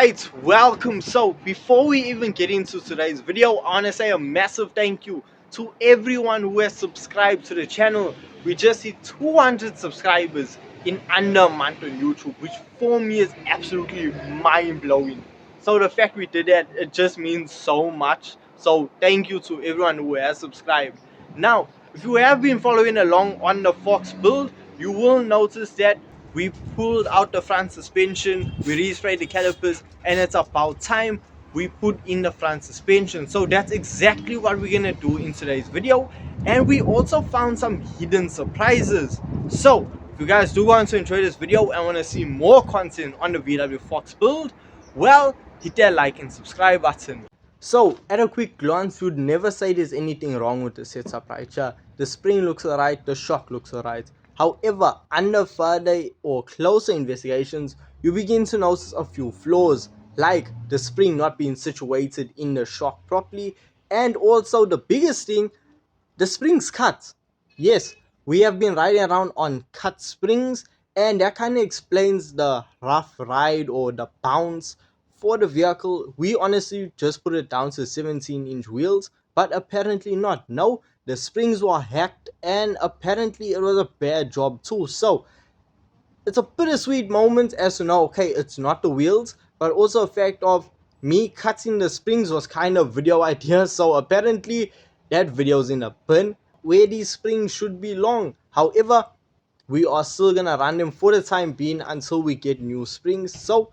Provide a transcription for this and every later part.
Alright, welcome. So before we even get into today's video, I want to say a massive thank you to everyone who has subscribed to the channel. We just hit 200 subscribers in under a month on YouTube, which for me is absolutely mind-blowing. So the fact we did that, it just means so much. So thank you to everyone who has subscribed. Now, if you have been following along on the Fox build, you will notice that we pulled out the front suspension, we re-sprayed the calipers, and it's about time we put in the front suspension. So that's exactly what we're gonna do in today's video. And we also found some hidden surprises. So if you guys do want to enjoy this video and want to see more content on the VW Fox build, well, hit that like and subscribe button. So at a quick glance, you'd never say there's anything wrong with the setup right here. The spring looks alright, the shock looks alright. However, under further or closer investigations, you begin to notice a few flaws, like the spring not being situated in the shock properly, and also the biggest thing, the springs cut. Yes, we have been riding around on cut springs, and that kind of explains the rough ride or the bounce for the vehicle. We honestly just put it down to 17-inch wheels, but apparently not. No, the springs were hacked, and apparently it was a bad job too. So it's a bittersweet moment as to know, okay, it's not the wheels, but also a fact of me cutting the springs was kind of video idea. So apparently that video's in a bin where these springs should be long. However, we are still gonna run them for the time being until we get new springs. So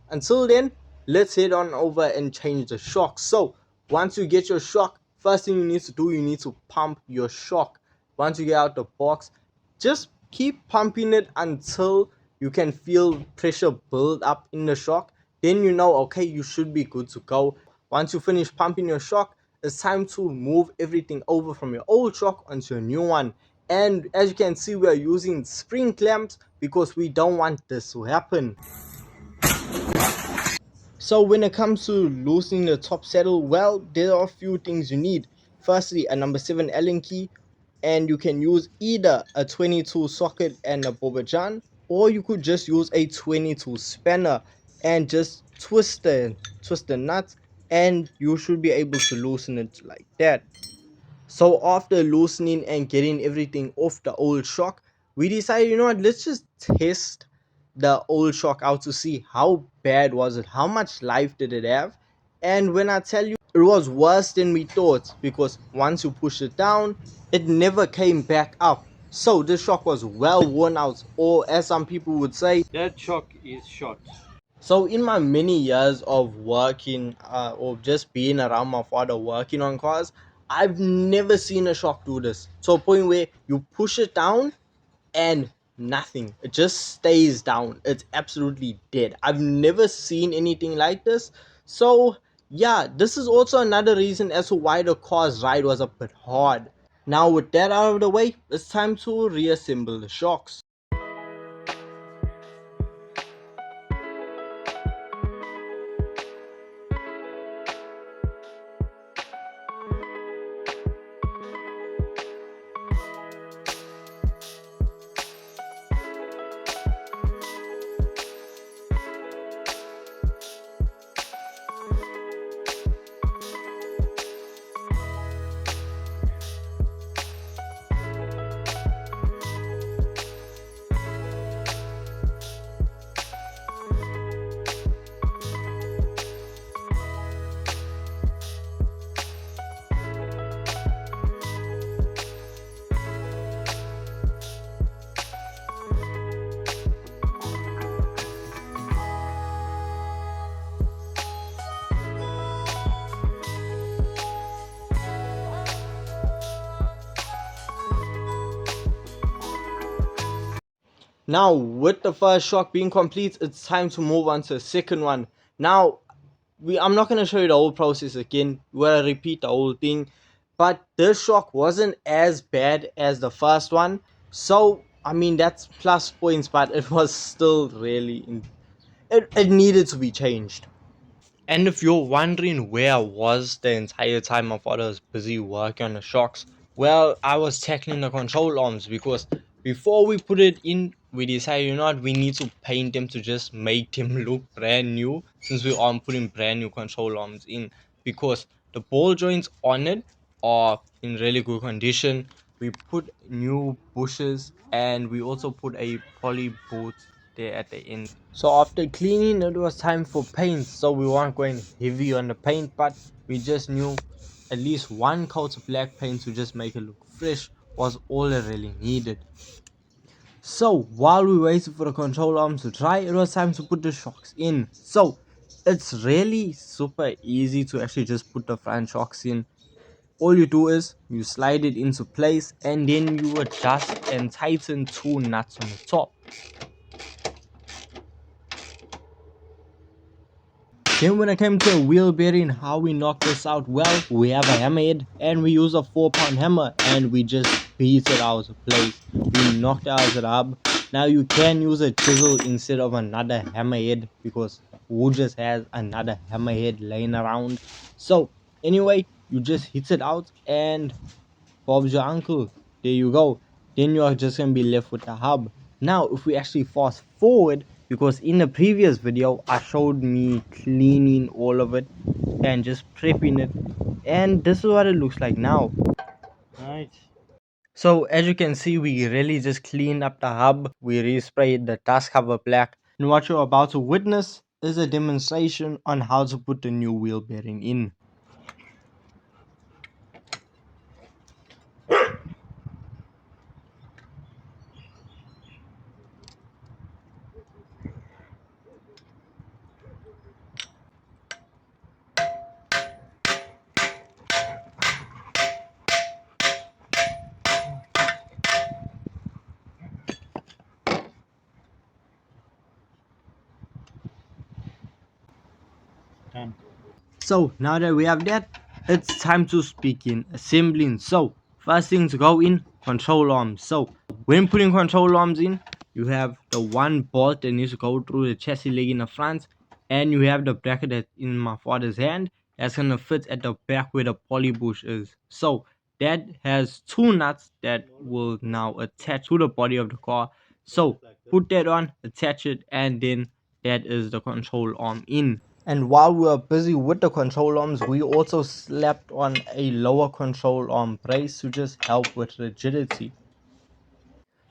until then, let's head on over and change the shock. So once you get your shock, first thing you need to do, you need to pump your shock. Once you get out the box, just keep pumping it until you can feel pressure build up in the shock. Then you know, okay, you should be good to go. Once you finish pumping your shock, it's time to move everything over from your old shock onto a new one. And as you can see, we are using spring clamps because we don't want this to happen. So when it comes to loosening the top saddle, well, there are a few things you need. Firstly, a number 7 Allen key, and you can use either a 22 socket and a bobber jan, or you could just use a 22 spanner and just twist the nut, and you should be able to loosen it like that. So after loosening and getting everything off the old shock, we decided, you know what, let's just test the old shock out to see how bad was it, how much life did it have. And when I tell you, it was worse than we thought, because once you push it down, it never came back up. So the shock was well worn out, or as some people would say, that shock is shot. so in my many years of working or just being around my father working on cars, I've never seen a shock do this, to a point where you push it down and nothing, it just stays down. It's absolutely dead. I've never seen anything like this. So yeah, this is also another reason as to why the car's ride was a bit hard. Now with that out of the way, it's time to reassemble the shocks. Now with the first shock being complete, it's time to move on to the second one. Now I'm not going to show you the whole process again, we're going to repeat the whole thing, but this shock wasn't as bad as the first one. So I mean, that's plus points, but it was still really it needed to be changed. And if you're wondering where I was the entire time my father was busy working on the shocks, well, I was tackling the control arms, because before we put it in, we decided, you know what, we need to paint them to just make them look brand new, since we are putting brand new control arms in, because the ball joints on it are in really good condition. We put new bushes and we also put a poly boot there at the end. So after cleaning, it was time for paint. So we weren't going heavy on the paint, but we just knew at least one coat of black paint to just make it look fresh was all it really needed. So while we waited for the control arms to dry, it was time to put the shocks in. So it's really super easy to actually just put the front shocks in. All you do is you slide it into place and then you adjust and tighten two nuts on the top. Then when it came to a wheel bearing, how we knock this out, well, we have a hammerhead and we use a 4-pound hammer and we just beat it out of place. We knocked out the hub. Now you can use a chisel instead of another hammerhead, because who just has another hammerhead laying around? So anyway, you just hit it out and Bob's your uncle. There you go. Then you are just going to be left with the hub. Now, if we actually fast forward, because in the previous video, I showed me cleaning all of it and just prepping it. And this is what it looks like now. Right. So as you can see, we really just cleaned up the hub. We resprayed the dust cover black. And what you're about to witness is a demonstration on how to put the new wheel bearing in. Done. So now that we have that, it's time to begin assembling. So first thing to go in, control arms. So when putting control arms in, you have the one bolt that needs to go through the chassis leg in the front, and you have the bracket that's in my father's hand that's gonna fit at the back where the poly bush is. So that has two nuts that will now attach to the body of the car. So put that on, attach it, and then that is the control arm in. And while we were busy with the control arms, we also slapped on a lower control arm brace to just help with rigidity.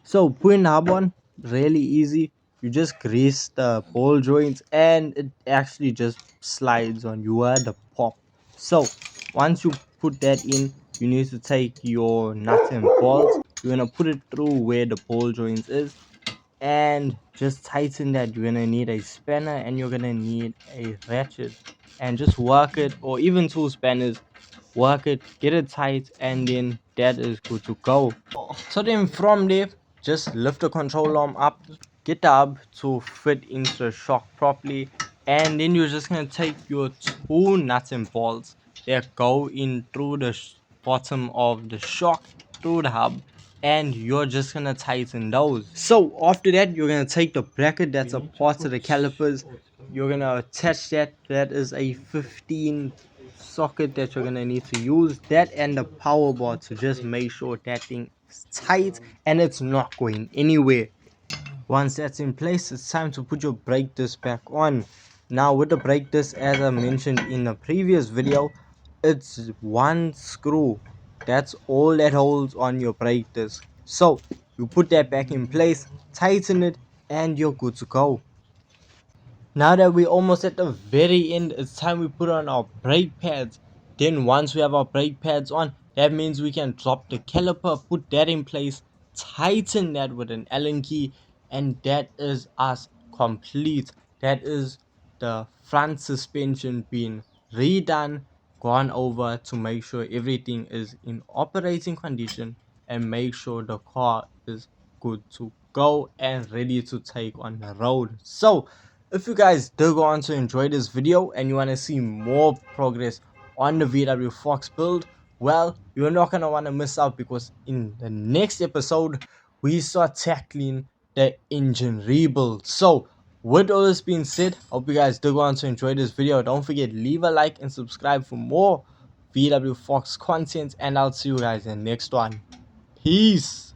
So putting the hub on, really easy. You just grease the ball joints and it actually just slides on. You are the pop. So once you put that in, you need to take your nuts and bolts. You're gonna put it through where the ball joints is and just tighten that. You're gonna need a spanner and you're gonna need a ratchet, and just work it, or even two spanners. Work it, get it tight, and then that is good to go. So then from there, just lift the control arm up, get the hub to fit into the shock properly, and then you're just gonna take your two nuts and bolts that go in through the bottom of the shock through the hub, and you're just gonna tighten those. So after that, you're gonna take the bracket that's a part of the calipers. You're gonna attach that. That is a 15 socket that you're gonna need to use, that and the power bar, to just make sure that thing is tight and it's not going anywhere. Once that's in place, it's time to put your brake disc back on. Now with the brake disc, as I mentioned in the previous video, it's one screw. That's all that holds on your brake disc. So you put that back in place, tighten it, and you're good to go. Now that we're almost at the very end, it's time we put on our brake pads. Then once we have our brake pads on, that means we can drop the caliper, put that in place, tighten that with an Allen key, and that is us complete. That is the front suspension being redone, gone over to make sure everything is in operating condition and make sure the car is good to go and ready to take on the road. So if you guys did go on to enjoy this video and you want to see more progress on the VW Fox build, well, you're not going to want to miss out, because in the next episode we start tackling the engine rebuild. So with all this being said, hope you guys did go on to enjoy this video. Don't forget, leave a like and subscribe for more VW Fox content, and I'll see you guys in the next one. Peace.